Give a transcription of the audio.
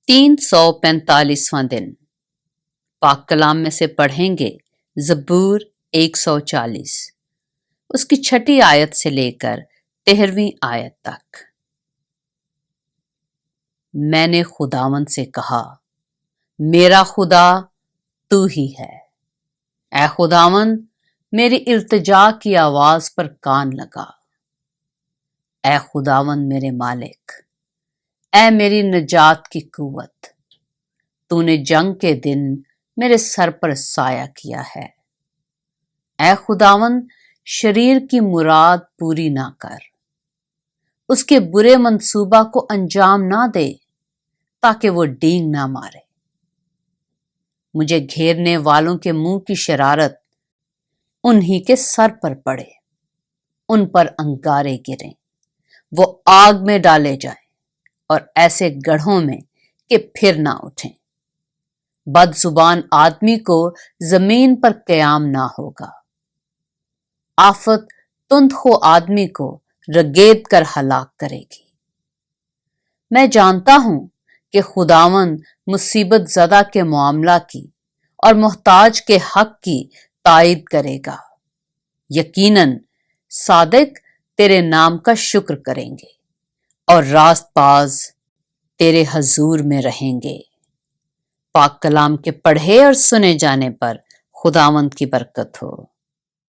345واں دن پاک کلام میں سے پڑھیں گے زبور 140 اس کی 6 آیت سے لے کر 13ویں آیت تک۔ میں نے خداوند سے کہا، میرا خدا تو ہی ہے۔ اے خداوند، میری التجا کی آواز پر کان لگا۔ اے خداوند میرے مالک، اے میری نجات کی قوت، تو نے جنگ کے دن میرے سر پر سایہ کیا ہے۔ اے خداوند، شریر کی مراد پوری نہ کر، اس کے برے منصوبہ کو انجام نہ دے تاکہ وہ ڈینگ نہ مارے۔ مجھے گھیرنے والوں کے منہ کی شرارت انہی کے سر پر پڑے، ان پر انگارے گریں، وہ آگ میں ڈالے جائیں اور ایسے گڑھوں میں کہ پھر نہ اٹھیں۔ بد زبان آدمی کو زمین پر قیام نہ ہوگا۔ آفت تندخو آدمی کو رگید کر ہلاک کرے گی۔ میں جانتا ہوں کہ خداوند مصیبت زدہ کے معاملہ کی اور محتاج کے حق کی تائید کرے گا۔ یقیناً صادق تیرے نام کا شکر کریں گے اور راست باز تیرے حضور میں رہیں گے۔ پاک کلام کے پڑھے اور سنے جانے پر خداوند کی برکت ہو۔